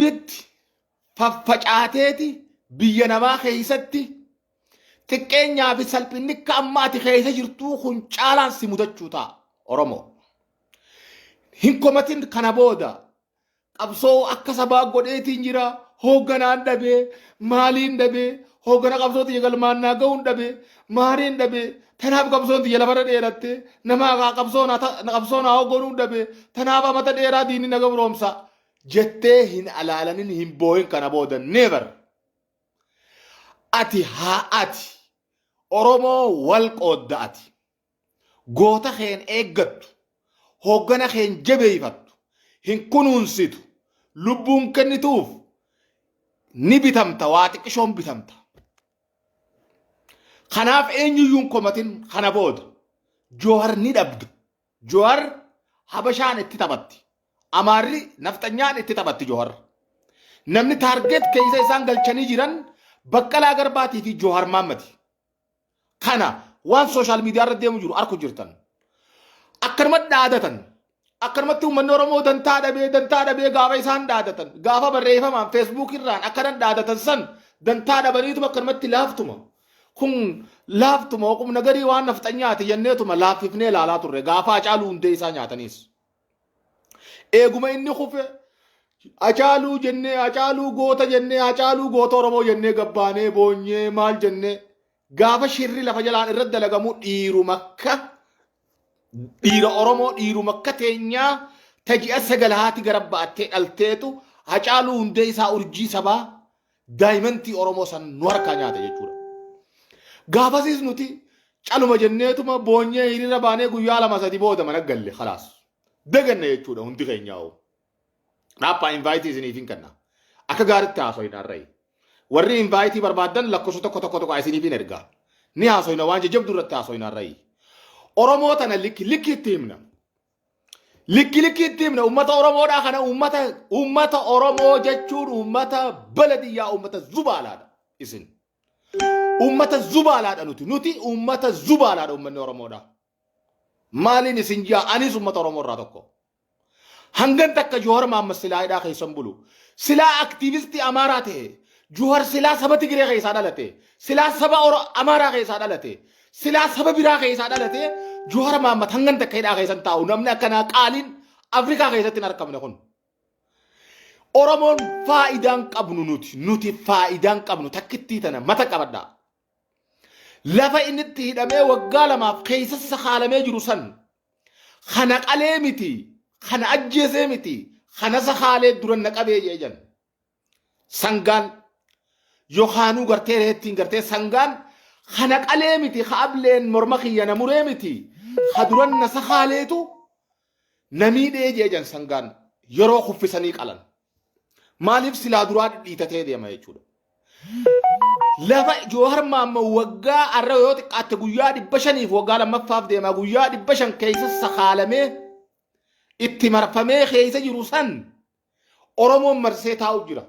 hibrid faffacaateeti biyya namaa keessatti xiqqeenyaa fi salphinni akka ammaati keessa jirtuu kun caalaan si mudachuu ta'a Oromoo. Hin komatin kana booda qabsoo akka sabaa godheetiin jira hoogganaan dhabee maaliin dhabee hooggana qabsooti galmaannaa ga'uun dhabee maaliin dhabee tanaaf qabsoon tiyya lafarra dheeratte namaa qabsoon haa hoogganuun dhabee tanaaf amata dheeraa diinni naga buroomsa jettee hin alaalanin hin boohin kana booda never. Ati Oromoo wal qoodda'ati goota keen eeggattu hooggana keen jabeeyfattu hin kunuunsitu lubbuun kennituuf ni bitamta waa xiqqishoon bitamta. Kanaaf eenyuyyuun komatin kana booda Jawhar ni dhabdu. Jawhar Habashaan itti taphatti. Amaarri nafxanyaan itti taphatti Jawhar. Namni taarget keessa isaan galchanii jiran Baqqalaa Garbaatii fi Jawhar Maammati. Kana waan sooshaal miidiyaa irra deemu jiru arku jirtan. Akkanumatti dhaadatan. Akkanumatti uummanni Oromoo dantaa dhabee gaafa isaan dhaadatan. Gaafa barreeffamaan feesbuuk irraan akkanan dhaadatan san dantaa dhabaniituma akkanumatti laaftuma. Kun laaftuma oqum nagarii waan nafxanyaati jenneetuma laaffifnee ilaalaa turre gaafa Hacaaluu hundee isaa nyaatanis. Eeguma inni kufe Hacaaluu jennee Hacaaluu goota Oromoo jennee gabbaanee boonyee maal jennee gaafa shirri lafa jalaan irratti dalagamu dhiira Oromoo dhiiruma teenyaa taji'a sagalahaati gara ba'attee dhalteetu Hacaaluu hundee isaa urjii sabaa daa'imantii Oromoo san nu harkaa nyaata jechuudha. Gaafasiis nuti caluma jenneetuma boonyee hiriira baanee guyyaa 2-3 booda mana galle khalaas. Daganna jechuudha hundi keenyaa'u. Dhaaphaa invaayitii isiniif hin kenna. Akka gaariitti haasoyna har'ayi. Warri invaayitii barbaadan lakkoofsa tokko isiniif hin ergaa. Ni haasoyna waan jajjabduu irratti haasoyna har'ayi. Oromoo tana likki itti himna. Likki itti himna uummata Oromoodhaa kana uummata Oromoo jechuun uummata baladiyyaa uummata zubaalaadha isin. Uummata zubaalaadha nuti uummata zubaalaadha uummanni Oromoodhaa. Maaliin isin jaa anis uummata Oromoo irraa tokko. Hangan takka Jawhar Maammas Silaayidhaa keessan bulu. Silaa aktiivistii Amaaraa ta'e. Jawhar silaa saba Tigiree keessaa dhalate. Silaa saba Amaaraa keessaa dhalate. Silaa saba biraa keessaa dhalate. Jawhar Maammas hangan takka hidhaa keessan taa'u. Namni akkanaa qaaliin Afrikaa keessatti hin argamne kun. Oromoon faayidaan qabnu nuti faayidaan qabnu takkittii tana mata qabadhaa. Lafa inni itti hidhamee waggaa 2 keessa sakaalamee jiru san kana qalee miti kana ajjeesee miti kana sakaalee dura naqabee jeejan sangaan yookaanuu gartee reettiin gartee sangaan kana qalee miti haableen morma kiyya namuree miti haduran na sakaaleetu namiidhee jeejan sangaan yeroo kuffisanii qalan maaliif silaa duraa dhiitatee deema jechuudha. Lafa Jawhar Maammas waggaa arra yoo xiqqaatte guyyaa 500 waggaa 2ffaaf deema guyyaa 500 keessa sakaalamee itti marfamee keessa jiru san Oromoon marsee taa'u jira.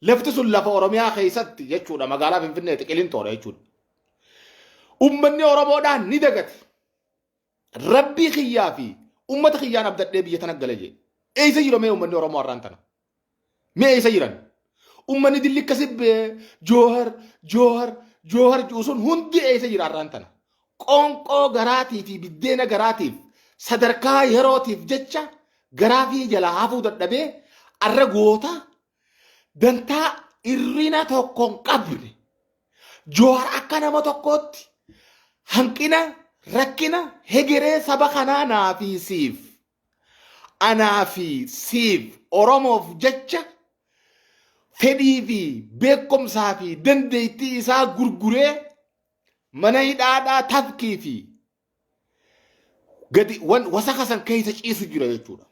Lafti sun lafa Oromiyaa keessatti jechuudha magaalaa Finfinneetti Qilinxoodha jechuudha. Uummanni Oromoodhaan ni dagate. Rabbii kiyyaa fi uummata kiyyaan abdadhee biyya tana gala jee. Eessa jira mee uummanni Oromoo har'aan tana? Mee eessa jiran? Uummanni dillikka sibbee Jawhar cuusun hundi eessa jira har'aan tana? Qoonqoo garaatii fi biddeena garaatiif sadarkaa yerootiif jecha garaa fi jalaa hafuu dadhabee arra goota dantaa irrina tokkoon qabne Jawhar akka nama tokkootti hanqina rakkina hegeree saba kanaa anaa fi siif Oromoof jecha fedhii fi beekumsaa fi dandeettii isaa gurguree mana hidhaadhaa tafkii fi gadi wasaka san keessa ciisu jira jechuudha.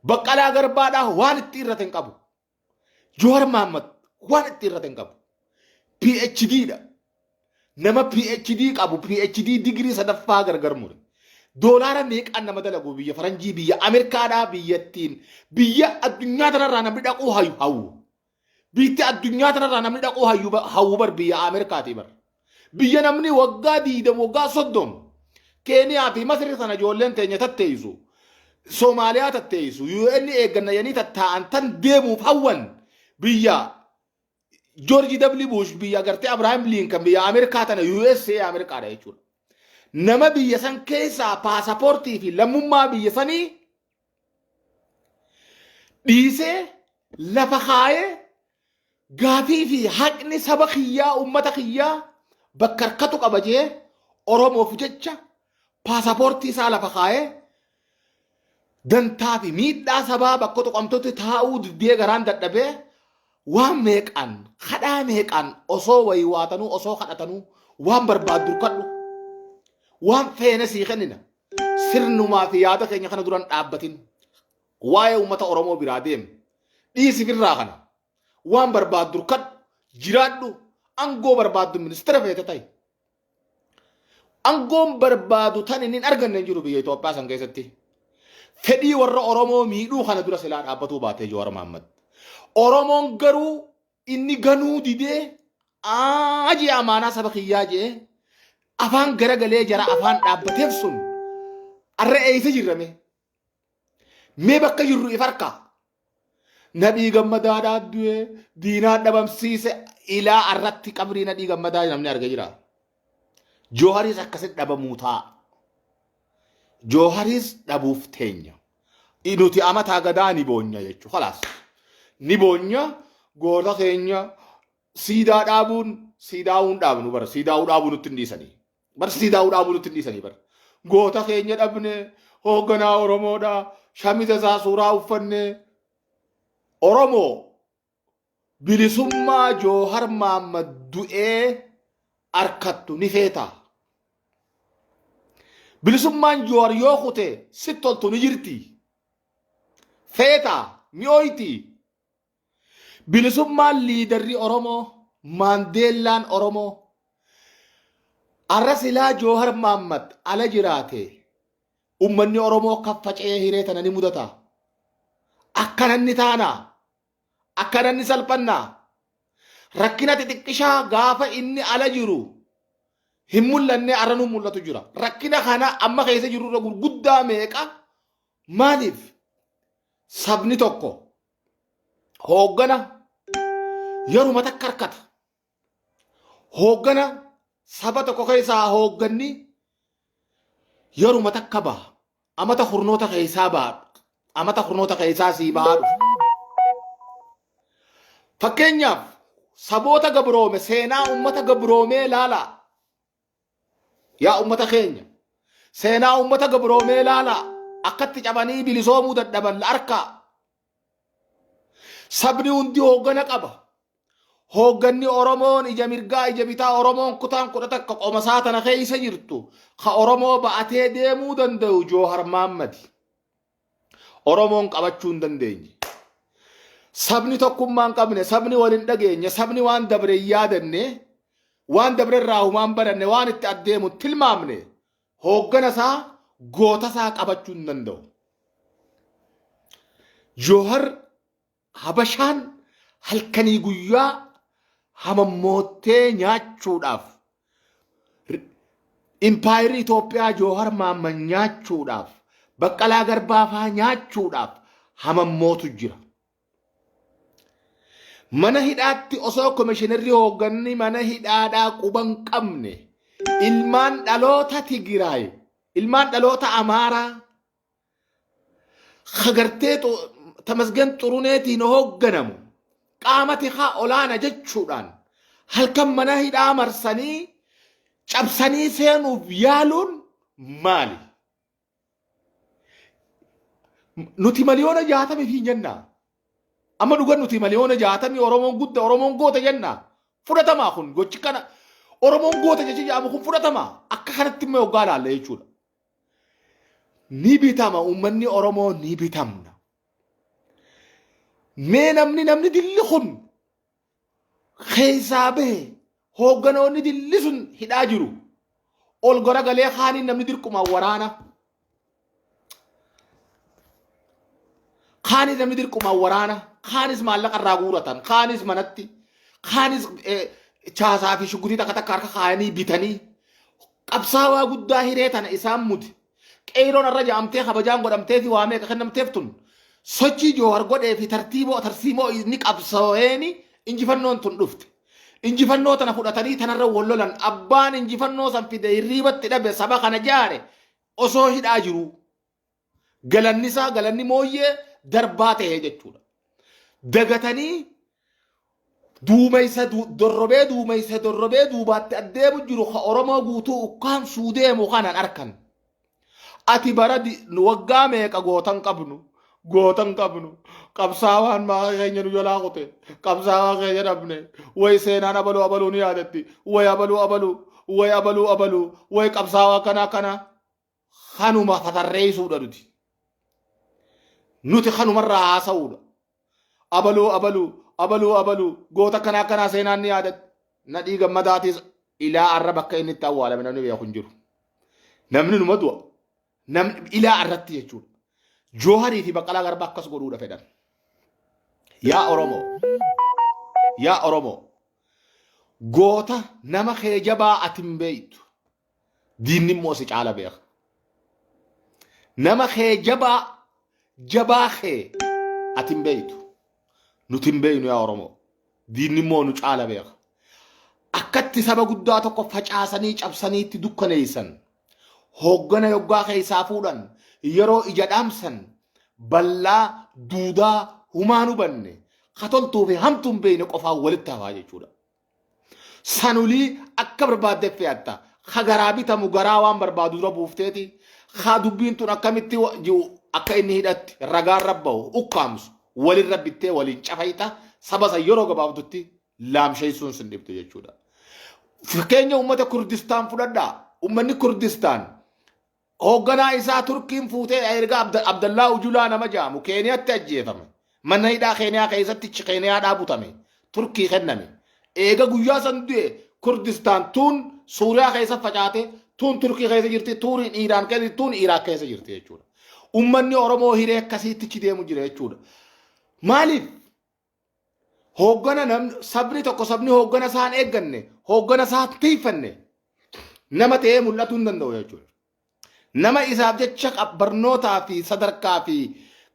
Baqqalaa Garbaadhaa waan itti irrate hin qabu. Jawhar Maammas waan itti irrate hin qabu. PhDdha. Nama PhD qabu PhD digirii 3ffaa gargar mure. Doolaara meeqaan nama dalagu biyya faranjii biyya Ameerikaadhaa biyyattiin biyya addunyaa tanarraa namni dhaquu hawwu. Biyya addunyaa tanarraa namni dhaquu hawwu bar biyya Ameerikaatii bar. Biyya namni waggaa 20 waggaa 30 Keeniyaa fi Masri sana ijoolleen teenya tatteessu. Somaaliyaa tatteessu UN eegganna yanii tatta'an tan deemuuf hawwan biyya George W. Bush biyya gartee Abraham Lincoln biyya Ameerikaa tana USA Ameerikaadha jechuudha. Nama biyya san keessaa paasapoortii fi lammummaa biyya sanii dhiisee lafa kaayee gaafii fi haqni saba kiyyaa ummata kiyyaa bakka harkatu qaba jee Oromoof jecha paasapoortii isaa lafa kaayee dantaa fi miidhaa sabaa bakka tuqamtotti taa'uu diddee garaan dadhabee waan meeqaan kadhaa meeqaan osoo wayii waatanuu osoo kadhatanuu waan barbaaddu kadhu waan feene sii kennina sirnumaa fi yaada keenya kana duran dhaabbatin waa'ee ummata Oromoo biraa deem dhiisi firraa kana waan barbaaddu kadhu jiraadhu angoo barbaaddu ministeera feete ta'i angoon barbaadu tan inni arganne jiru biyya Itoophiyaa san keessatti fedhii warra Oromoo miidhuu kana dura silaa dhaabbatuu baatee Jawaar Mohaammed Oromoon garuu inni ganuu didee aji amaanaa saba kiyyaa jee afaan garagalee jara afaan dhaabbateef sun arra eeysa jirrame mee bakka jirru ifarka Nabii Gammadaadhaa du'e diinaa dhabamsiise ilaa arratti qabrii Nabii Gammadaa namni arga jira Jawaaris akkasitti dhabamuu ta'a Jawaaris dhabuuf teenya nuti amataa gadaa ni boonya jechuudha khalaas ni boonya goota keenya siidaa dhaabuun siidaa'uun dhaabnu bara siidaa'uu dhaabuu nutti hin dhiisanii bara siidaa'uu dhaabuu nutti hin dhiisanii bara goota keenya dhabne hoogganaa Oromoodha shamiza isaa suuraa uffanne Oromoo bilisummaa Jawaar Mohaammed du'ee arkattu ni feeta bilisummaan Jawaar yoo kute sittoltu ni jirti feeta ni ooyti bilisummaan liidarri Oromoo Maandeellaan Oromoo arra silaa Jawaar Mohaammed ala jiraate ummanni Oromoo kaffacee hiree tana ni mudata akkananni taana akkananni salphanna rakkina xixiqqishaa gaafa inni ala jiru hin mul'anne arranuu mul'atu jira rakkina kana amma keessa jirurra gurguddaa meeqa maaliif sabni tokko hooggana yeruma takka harkata hooggana saba tokko keessaa hoogganni yeruma takka baha amata hurnoota keessaa baha amata hurnoota keessaa sii bahaa dhufu fakkeenyaaf saboota gabroome seenaa ummata gabroomee laala yaa ummata keenya seenaa ummata gabroomee laala akkatti cabanii bilisoomuu dadhaban arkaa sabni hundi hooggana qaba hoogganni Oromoon ija mirgaa ija bitaa Oromoon kutaan kudha takka qomasaa tana keessa jirtu ka Oromoo ba'atee deemuu danda'u Jawaar Mohaammed Oromoon qabachuu hin dandeenye sabni tokkummaan qabne sabni waliin dhageenye sabni waan dabre yaadanne waan dabre irraa humaan baranne waan itti addeemu tilmaamne hooggana isaa goota isaa qabachuu hin danda'u Jawaar habashaan halkanii guyyaa hamammootee nyaachuudhaaf impaayirri Itoophiyaa Jawaar Mohaammed nyaachuudhaaf Baqqalaa Garbaafaa nyaachuudhaaf hamammootu jira mana hidhaatti osoo komishinarri hoogganni mana hidhaadhaa quban qabne ilmaan dhaloota Tigraay ilmaan dhaloota Amaaraa khagartee Tamasgen Xuruneetiin hoogganamu qaamati haa olaana jechuudhaan halkan mana hidhaa marsanii cabsanii seenuuf yaaluun maali nuti miliyoona 60 fi jenna amma dhugan nuti miliyoona 60 Oromoon gudda Oromoon goota jenna fudhatamaa kun gochi kana Oromoon goota jechi jaamu kun fudhatamaa akka kanatti immoo hoggaa laalla jechuudha ni bitama ummanni Oromoo ni bitamna mee namni dilli kun keessaa bahe hoogganoonni dilli sun hidhaa jiru ol garagalee kaaniin namni dirquma waraana kaanis namni dirquma waraana kaanis maallaqa irraa guuratan kaanis manatti kaanis chaasaa fi shugutii takka takka harka kaayanii bitanii qabsaawaa guddaa hiree tana isaan muti qeeroon irra jaamtee kabajaan godhamtee fi waamee kennamteef tun sochii Joohar godhee fi tartiiboo inni qabsoo'eeni injifannoon tun dhufte. Injifannoo tana fudhatanii tanarra wallolan abbaan injifannoo san fide hirriibatti dhabe saba kana jaare osoo hidhaa jiru. Galanni mooyyee darbaa ta'ee jechuudha. Dagatanii duumeysa dorrobee duubaatti addeemu jiru Oromoo guutuu ukkaan suudeemu kanan arkan. Ati bara waggaa meeqa gootan qabnu qabsaawaan maa keenya nu jalaa kute qabsaawaa keenya dhabne way seenaan abaluu ni yaadatti way abaluu way qabsaawaa kana kanuma fatarreessuudha nuti kanumarraa haasa'uudha abaluu goota kana seenaan ni yaadatti nadhii gammadaatis ilaa arra bakka inni itti awwaalame namni beeku hin jiru namni numa du'a namni ilaa arratti jechuudha. Jooharii fi Baqqalaa Garbaa akkas godhuudha fedhan. Yaa Oromoo goota nama kee jabaa ati hin beektu diinni immoo si caala beeka. Nama kee jabaa kee ati hin beektu nuti hin beeknu yaa Oromoo diinni immoo nu caala beeka. Akkatti saba guddaa tokko facaasanii cabsanii itti dukkaneessan hooggana yoggaa keessaa fuudhan yeroo ija dhaamsan ballaa duudaa humaan hubanne katoltuu fi hamtuun beeyne qofaan walitti hafaa jechuudha. Sanulii akka barbaaddeef fe'atta. Ha garaa bitamu garaa waan barbaadu dura buufteeti. Ha dubbiin tun akkamitti akka inni hidhatti ragaan rabba'u ukkaamsu walin rabbittee waliin cafayita saba san yeroo gabaabdutti laamsheessuun sin dhibdu jechuudha. Fakkeenya uummata Kurdistaan fudhadhaa. Uummanni Kurdistaan hoogganaa isaa Turkiin fuutee erga Abdallaa Ujulaa nama jaamu Keeniyaatti ajjeefame. Mana hidhaa Keeniyaa keessatti Keeniyaadhaa butame. Turkii kenname. Eega guyyaa san du'e Kurdistaan tuun Suuriyaa keessa facaate tuun Turkii keessa jirti tuun Iiraan keessa jirti tuun Iraaq keessa jirti jechuudha. Uummanni Oromoo hiree akkasiitti deemu jira jechuudha. Maaliif? Hooggana sabni tokko sabni hooggana isaan eegganne hooggana isaan tiifanne nama ta'ee mul'atuu hin danda'u jechuudha. Nama isaaf jecha barnootaa fi sadarkaa fi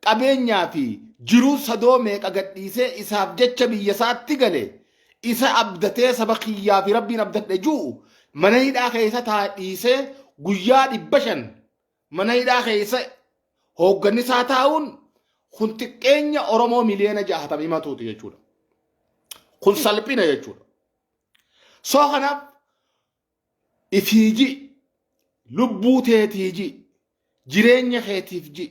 qabeenyaa fi jiruu sadoo meeqa gadhiisee isaaf jecha biyya isaatti gale isa abdatee saba kiyyaa fi rabbiin abdadhe ju'u mana hidhaa keessa taa'isee guyyaa 500 mana hidhaa keessa hoogganni isaa taa'uun kun xiqqeenya Oromoo miliyoona 60 matuuti jechuudha. Kun salphina jechuudha. Soo kanaaf ifiiji lubbuu teetiiji jireenya keetiif ji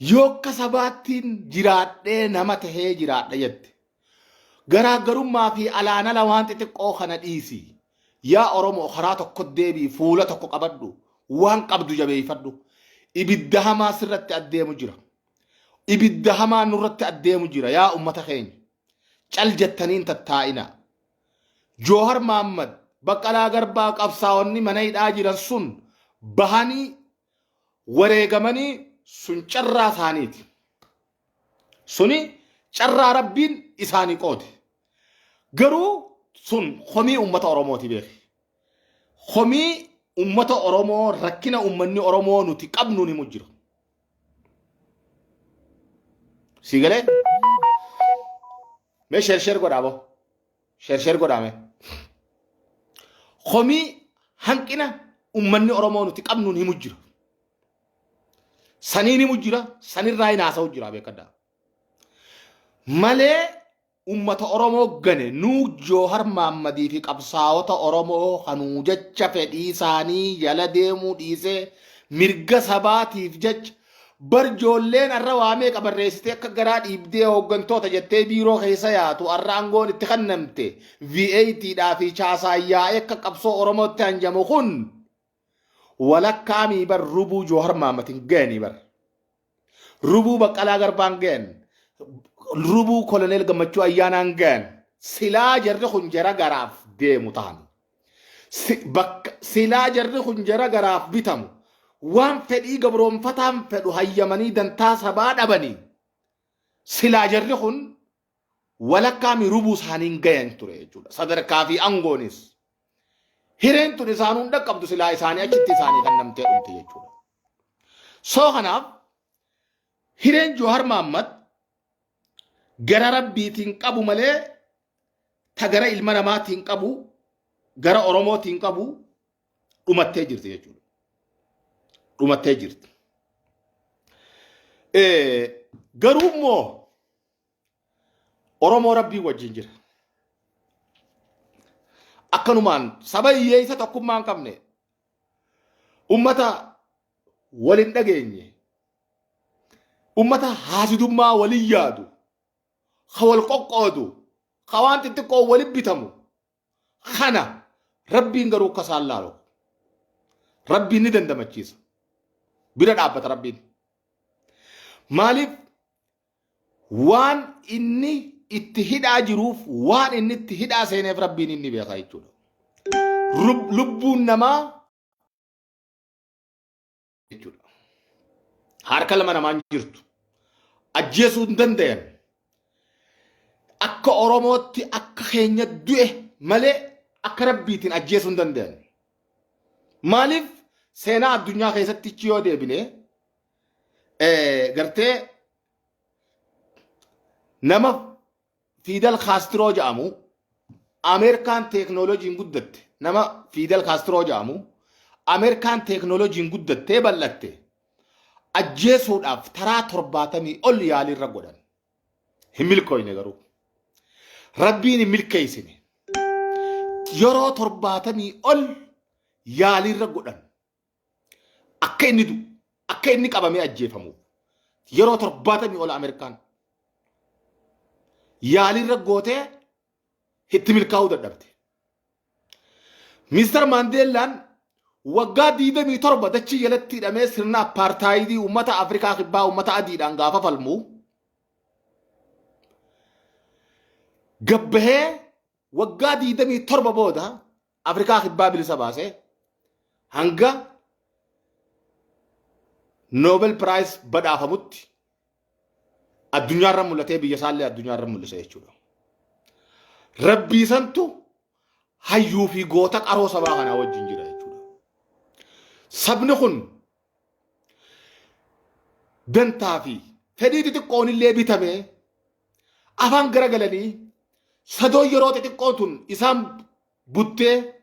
yoo akka sabaattiin jiraadhee nama tahee jiraadha jette. Garaagarummaa fi alaanala waan xixiqqoo kana dhiisi. Yaa Oromoo karaa tokko deebii fuula tokko qabadhu waan qabdu jabeeffadhu. Ibidda hamaa sirratti addeemu jira. Ibidda hamaa nurratti addeemu jira yaa ummata keenya. Cal jettaniin tattaa'ina. Joohar Mahammad Baqqalaa Garbaa qabsaa'onni mana hidhaa jiran sun bahanii wareegamanii sun carraa isaaniiti. Suni carraa rabbiin isaanii qooti. Garuu sun komii ummata Oromooti beeki. Komii ummata Oromoo rakkina ummanni Oromoo nuti qabnu ni mujjira. Sigalee? Mee shersher godhaabo. Shersher godhaame. Komii hanqina ummanni Oromoo nuti qabnu ni mujjira. Sanii ni mujjira. Sanirraa hin haasa'u jira beekadhaa. Malee ummata Oromoo gane nuu Joohar Mahammadii fi qabsaa'ota Oromoo kanuu jecha fedhii isaanii jala deemuu dhiisee mirga sabaatiif jecha barjoolleen arra waamee qabarreessitee akka garaa dhiibdee hooggantoota jettee biiroo keessa yaatu arra aangoon itti kennamte V8dhaa fi chaasaayyaa akka qabsoo Oromootti hanjamu kun walakkaamii bar rubuu Joohar Mahammadin ga'anii bar rubuu Baqqalaa Garbaan ga'an rubuu Koloneel Gammachuu Ayyaanaan ga'an silaa jarri kun jara garaaf deemu ta'an silaa jarri kun jara garaaf bitamu waan fedhii gabroonfataan fedhu hayyamanii dantaa sabaa dhabanii silaa jarri kun walakkaami rubuu isaaniin gayan ture jechuudha. Sadarkaa fi angoonis hireen tun isaanuu dhaqqabdu silaa isaanii achitti isaanii kan namtee dhumte jechuudha. سوغناب هيرين جوهر محمد غرا ربي تنقبو ملي تغرا المنما تنقبو غرا أورمو تنقبو أمتي جرت يجول أمتي جرت غرومو أورمو ربي وجنجر أكنمان سبا ييسا تقوم مان كمني أمتا ولن دغيني أمتا حاسدما وليادو خوال قوقودو خوان تتقو ولي بيتمو خنا ربي نغرو كسالالو ربي ندن دمچيس بيرد ابت ربي مالك وان اني اتحاد اجروف وان اني اتحاد سينف ربي اني بيخايتو لبو نما هر كلمه نما جرتو اجيسو دندن akka oromootti akka keenya du'e malee akka rabbiitiin ajjeesuu hin danda'an. Maaliif seenaa addunyaa keessatti yoo deebine gartee nama Fidel Castro jedhamu Ameerikaan teeknooloojiin guddatte nama Fidel Castro jedhamu Ameerikaan teeknooloojiin guddattee bal'atte ajjeesuudhaaf taraa 70 ol yaaliirra godhan. Hin milkooyne garuu. ربيني ملكيسني يرى ترباتمي أول يالي رجودا أكيني دو أكيني كابامي أجيفمو يرى ترباتمي أول أمريكان يالي رجوته هتميل كاودا دبته مستر مانديلان وقا ديدا مي تربة دتشي يلتي دمي سرنا بارتايدي ومتا أفريقيا خبا ومتا أديد أنغافا فالمو قبه وقادي دمي تربة بودا أفريقيا خبا بلسباسه هنگا نوبل برايز بدا فموت الدنيا رمولته بيسالي الدنيا رمولته يجودا ربي سنتو هيو في غوتك أرو سباقنا وجنجرا يجودا سبنخن دنتافي فديتي تقوني اللي بيتامي أفان غرغلني سدو يروت تقوتون إسام بوتة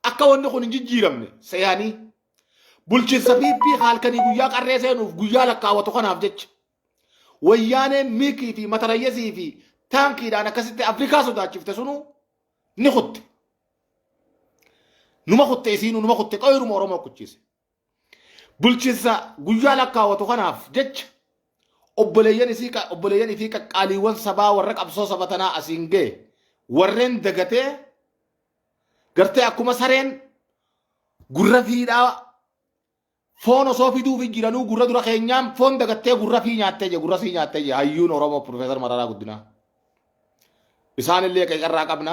أكون نخون نجيرمني سياني بولشي سبيبي خالكني غويا قريسين وغويا لكاوتو خنا أفجج ويانه ميكي في متريسي في تانكي دانا كسيت أفريقيا سودا شفت سنو نخط نما خط يسينو نما خط كايرو مورما كوتشيس بولشي سا غويا لكاوتو خنا أفجج obboleeyyan fi qaqqaaliiwwan sabaa warra qabsoo sabatanaa asiin ga'e warreen dagatee gartee akkuma sareen gurra fiidhaa foon osoo fiduuf jiranuu gurra dura keenyaan foon dagattee gurra fii nyaattee je gurra sii nyaattee je hayyuun Oromoo Profeesar Mararaa Guddinaa isaanillee qeeqarraa qabna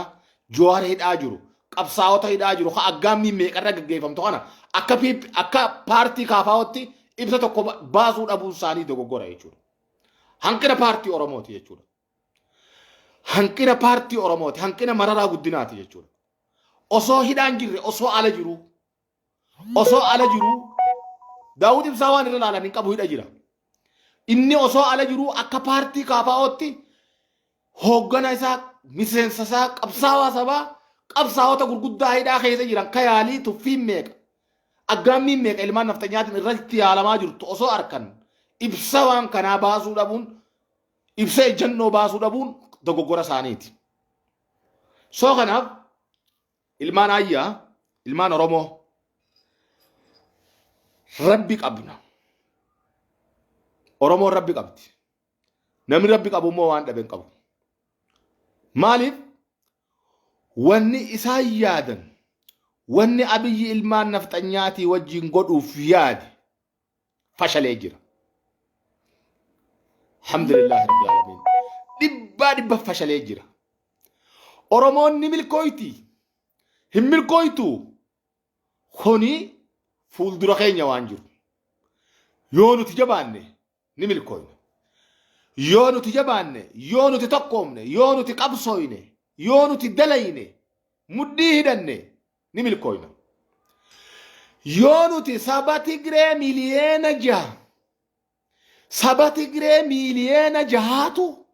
Jowaar hidhaa jiru qabsaa'ota hidhaa jiru haa aggaammii meeqarra gaggeeffamtu kana akka paartii kaafaa'otti ibsa tokko baasuu dhabuun isaanii dogoggora jechuudha. Hankina paartii Oromooti jechuudha. Hankina paartii Oromooti, hankina Mararaa Guddinaati jechuudha. Osoo hidhaan jirre, osoo ala jiru, Daawud Ibsaa waan irra ilaalan hin qabu hidha jira. Inni osoo ala jiru akka paartii kaafaa'ootti hooggana isaa, miseensa isaa, qabsaawaa sabaa, qabsaa'ota gurguddaa hidhaa keessa jiran kayaalii tuffiin meeqa. Aggaammiin meeqa ilmaan nafxanyaatiin irratti yaalamaa jirtu osoo arkan ibsa waan kanaa baasuu dhabuun ibsa ejjannoo baasuu dhabuun dogoggora isaaniiti. Soo kanaaf ilmaan ayyaa ilmaan Oromoo rabbi qabna. Oromoon rabbi qabdi. Namni rabbi qabu immoo waan dhabe hin qabu. Maaliif wanni isaan yaadan wanni abiyyi ilmaan nafxanyaatii wajjin godhuuf yaade fashalee jira. Alhamdulillahi rabbil alamin. Dhibba fashalee jira. Oromoon ni milkooyti. Hin milkooytu. Kuni fuuldura keenya waan jiru. Yoo nuti jabaanne ni milkooyna. Yoo nuti jabaanne, yoo nuti tokkoomne, yoo nuti qabsooyne, yoo nuti dalayne, muddii hidhanne ni milkooyna. Yoonuti saba Tigree miliyeena jaha. Saba Tigree miliyeena jahaatu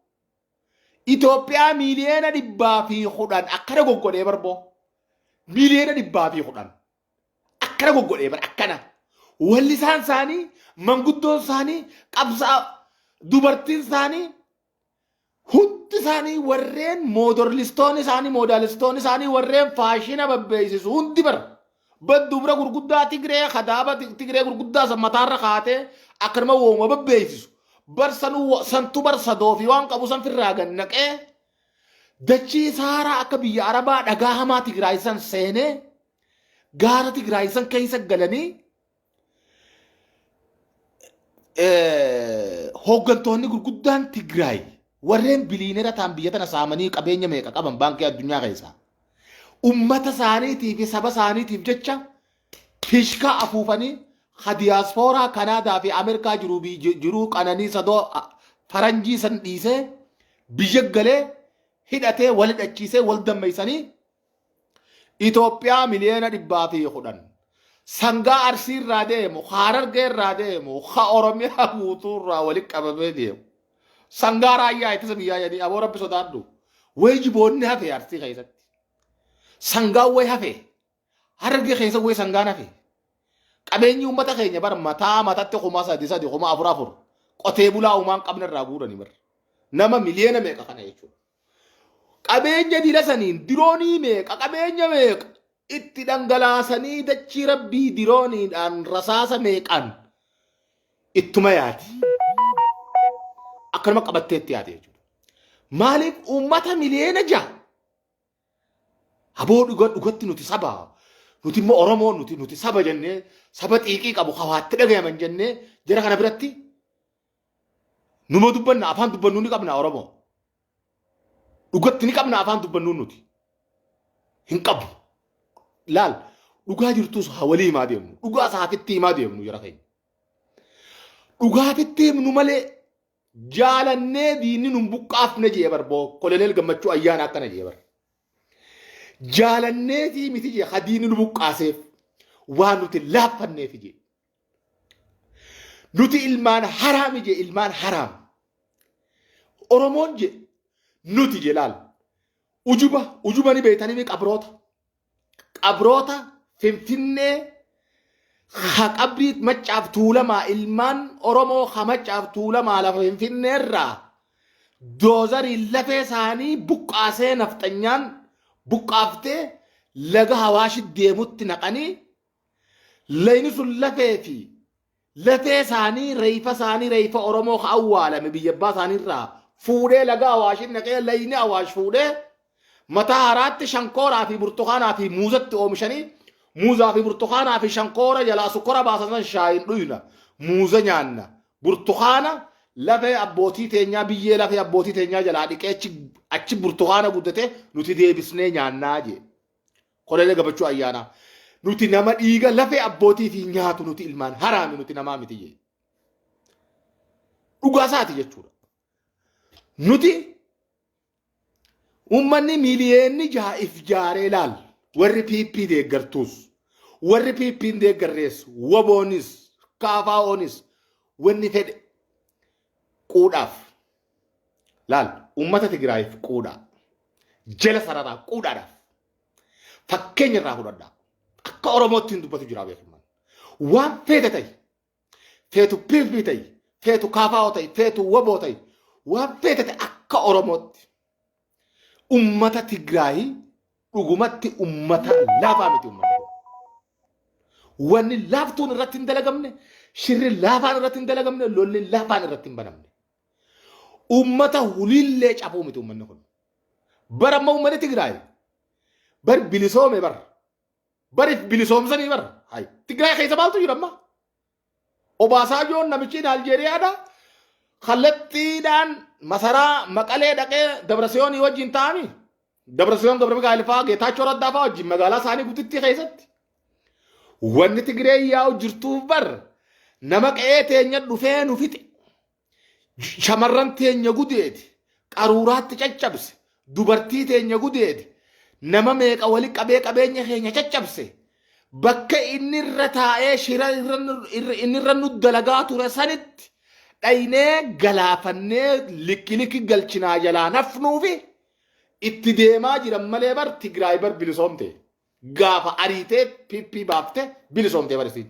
Itoophiyaa miliyeena 110 akkana goggodhee barboo. Miliyeena 110 akkana goggodhee bar akkana. Walli isaan isaanii manguddoon isaanii qabsaa dubartiin isaanii hundi isaanii warreen moodorlistoon isaanii warreen faashina babbeeysisu hundi bara. Baddu bira gurguddaa Tigree kadaaba Tigree gurguddaa sammataarra kaatee akkanuma wooma babbeeysisu. Barsanuu santu barsadoo fi waan qabu san firraa gannaqee dachii saaraa akka biyya Arabaa dhagaa hamaa Tigraay san seenee gaara Tigraay san keessa galanii hooggantoonni gurguddaan Tigraay warreen biliineera ta'an biyya tana saamanii qabeenya meeqa qaban baankii addunyaa keessaa ummata isaaniitiif fi saba isaaniitiif jecha fishkaa afuufanii diaspora Kanaadaa fi Ameerikaa jiru qananii sadoo faranjii san dhiisee biyya galee hidhatee wal hidhachiisee wal dammeessanii Itoophiyaa miliyeena 110 sangaa Arsii irraa deemu Harargee irraa deemu Oromiyaa guutuu irraa walitti qabamee deemu sangaa raayyaa ittisa biyyaa jedhanii aboo rabbi sodaadhu wajiboonni hafe Arsii keessatti sangaa way hafe Harargee keessa way sangaan hafe qabeenyi ummata keenya bar matatti kuma 3 kuma 4 qotee bulaa uumaan qabna irraa guuranii bar nama miliyeena meeqa kana jechuudha. Qabeenya dilasaniin diroonii meeqa qabeenya meeqa itti dhangalaasanii dachii rabbii dirooniidhaan rasaasa meeqaan ittuma yaati. Akkanuma qabatteetti yaate jechuudha. Maaliif uummata miliyeena 6 aboo dhugatti nuti saba nuti immoo Oromoo nuti saba jennee saba xiiqii qabu hawaatti dhagayaman jennee jara kana biratti numa dubbanna afaan dubbannu ni qabna Oromoo. Dhugatti ni qabna afaan dubbannu nuti. Hin qabu. Laal dhugaa jirtus hawalii himaa deemnu. Dhugaa saafitti himaa deemnu jara keenya. Dhugaatitti himnu malee jaalannee diinni nun buqqaafne jee barboo koloneel gammachuu ayyaana akkana jee bar. Jaalannee fi miti jee hadiinni nu buqqaaseef waan nuti laaffanneef jee. Nuti ilmaan haraami jee ilmaan haraam. Oromoon jee nuti jee laal. Ujuba ni beeytanii mi qabroota Finfinnee ha qabrii maccaaf tuulamaa ilmaan Oromoo ha maccaaf tuulamaa lafa Finfinnee irraa doozarii lafee isaanii buqqaasee nafxanyaan buqqaaftee laga Hawaashi deemutti naqanii layni sun lafee isaanii reefa Oromoo ha awwaalame biyya abbaa isaanii irraa fuudhee laga Hawaashi naqee layni Hawaash fuudhee mataa haraatti shankooraa fi burtukaanaa fi muuzatti oomishanii muuzaa fi burtukaanaa fi shankoora jalaa sukkora baasan shaayin dhuyna muuza nyaanna burtukaana lafee abbootii teenyaa biyyee lafee abbootii teenyaa jalaa dhiqee achi burtukaana guddate nuti deebisnee nyaannaa jee koloneel gammachuu ayyaanaa nuti nama dhiiga lafee abbootii fi nyaatu nuti ilmaan haraami nuti namaa miti jee dhugaa isaati jechuudha nuti ummanni miliyeenni 6 jaaree laal warri PP deeggartuus warri PP deeggarrees waboonis kaafaa'oonis wanni fedhe quudhaaf laal ummata Tigraayiif quudhaa jala sararaa quudhaadhaaf fakkeenya irraa fudhadhaa akka Oromootti hin dubbatu jira beekaman waan feete ta'e feetu PP ta'e feetu kaafaa'oo ta'e feetu waboo ta'e waan feete ta'e akka Oromootti ummata Tigraayi dhugumatti ummata laafaa miti ummata. Wanni laaftuun irratti hin dalagamne, shirri laafaan irratti hin dalagamne, lolli laafaan irratti hin banamne. Ummata hulillee cabuu miti ummanni kun. Bara amma ummanni Tigraayi bar bilisoome bari bilisoomsanii bar. Tigraayi keessa maaltu jira amma? Obaasaajoon namichi Aljeeriyaadha. Kallattiidhaan masaraa maqalee dhaqee Dabrasiyoonii wajjin ta'anii Dabrasiyoon Gabra Mikaa'elfaa Geetaachoo Raddaafaa wajjin magaalaa isaanii guututti keessatti wanni Tigree yaa'u jirtuuf bar nama qe'ee teenya dhufee nu fixe shamarran teenya gudeeti qaruuraatti caccabse dubartii teenya gudeeti nama meeqa wali qabee qabeenya keenya caccabse bakka inni irra taa'ee shira inni irra nu dalagaa ture sanitti dhaynee galaafannee likki galchinaa jalaa nafnuufi itti deemaa jiran malee bar Tigraay bar bilisoomte gaafa ariitee pippii baafte bilisoomte barisiin.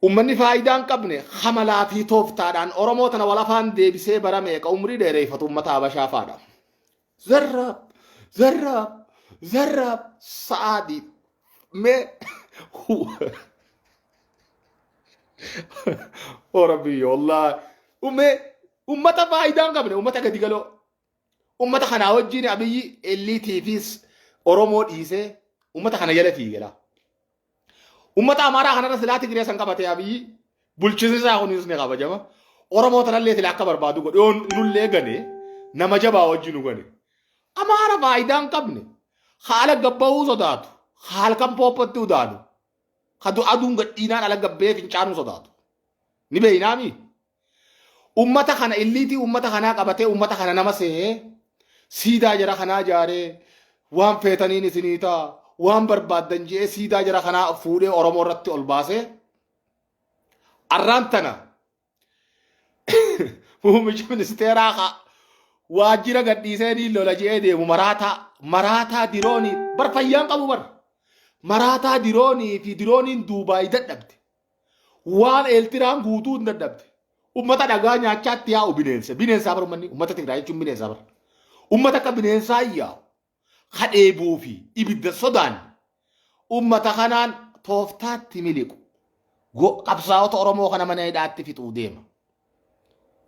Ummanni faayidaa hin qabne hamalaa fi tooftaadhaan Oromoo tana walafaan deebisee bara meeqa umrii dheereeffatu uummata Habashaa faadha. Zarraab sa'aadii mee Rabbi wallahi ummata faayidaa hin qabne ummata gadi galoo ummata kanaa wajjin Abiyyi elliitiifis Oromoo dhiisee ummata kana jala fiigela. Ummata Amaaraa kanarra silaa Tigree san qabate Abiyyi bulchiinsi isaa kunis ni kabajama. Oromoo tanallee silaa akka barbaadu godhe nullee gane nama jabaa wajjin nu gane. Amaara faayidaa hin qabne haala gabbahuu sodaatu haala kan pooppatti udaanu kadu aduun gadhiinaan ala gabbee fincaanuu sodaatu. Ni beeynaami. Ummata kana illiitii ummata kanaa qabatee ummata kana nama se'ee siidaa jara kanaa jaaree waan feetaniin isinii ta'a. Waan barbaadan jee siidaa jara kanaa fuudhee Oromoo irratti ol baasee arraan tana muummichi ministeeraa waajjira gadhiisee ni lola jee deemu maraataa diroonii bar fayyaan qabu bar maraataa diroonii fi dirooniin Duubaay dadhabde waan eeltiraan guutuu hin dadhabde ummata dhagaa nyaachaatti yaa'u bineensaa bar ummanni ummata Tigraay jechuun bineensaa bar ummata akka bineensaa yaa'u. Hadheebuu fi ibidda sodaan ummata kanaan tooftaatti miliqu qabsaa'ota Oromoo kana mana hidhaatti fixuu deema.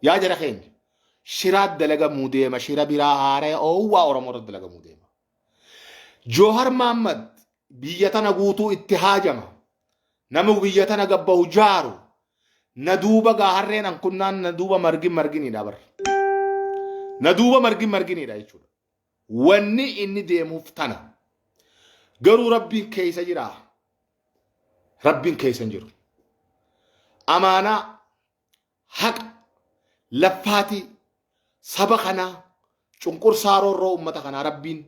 Yaa jara keenya shiraat dalagamuu deema shira biraa haaree oowwaa Oromoo irratti dalagamuu deema. Joohar Mahammad biyya tana guutuu itti haajama. Nama biyya tana gabbahu jaaru na duuba gaaharreen ankunnaan na duuba marginidha bar. Na duuba marginidha jechuudha. Wanni inni deemuuf tana garuu rabbiin keessa jira rabbiin keessa jiru amaanaa haqa laffaati saba kanaa cunqursaa roorroo ummata kanaa rabbiin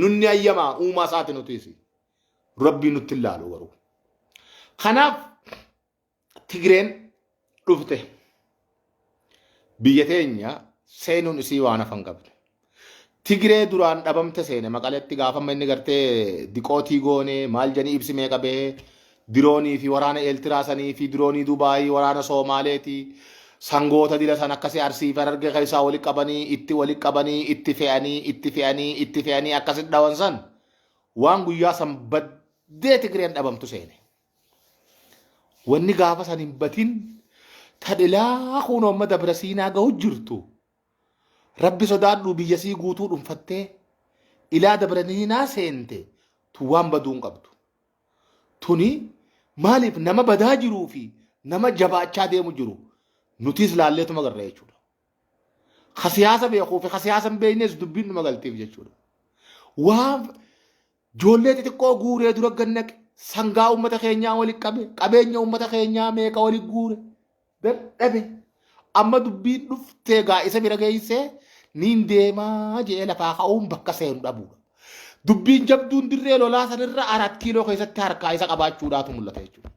nunni ayyamaa uumaa isaati nutiisi rabbiin nutti ilaalu garuu kanaaf Tigreen dhufte biyya teenya seenuun isii waan hafan qabde. Tigree duraan dhabamte seene maqaletti gaafama inni gartee diqootii goone maal janii ibsi meeqa bahee diroonii fi waraana eeltiraasanii fi diroonii Dubaayii waraana Soomaaleeti sangoota dila san akkasii arsiifan arge keessaa walitti qabanii itti fe'anii akkasitti dhawan san waan guyyaa san baddee Tigreen dhabamtu seene. Wanni gaafa san hin batin tadhilaa kun uummata bira siinaa gahu jirtu. Rabbi sodaadhu biyyasii guutuu dhuunfattee ilaa dabranii naa seente tu waan baduun qabdu. Tuni maaliif nama badaa jiruu fi nama jabaachaa deemu jiru nutis laalleetuma garra jechuudha. Ka siyaasa beekuu fi ka siyaasa hin beeknes dubbiin numa galteef jechuudha. Waan ijoollee xixiqqoo guuree dura gannaqe sangaa uummata keenyaa walitti qabe qabeenya uummata keenyaa meeqa walitti guure dadhabe amma dubbiin dhuftee gaa isa bira geessee niin deemaa jee lafaa ka'uun bakka seenu dhabuudha. Dubbiin jabduun dirree lolaa sanirra 4 kiiloo keessatti harkaa isa qabaachuudhaatu mul'ata jechuudha.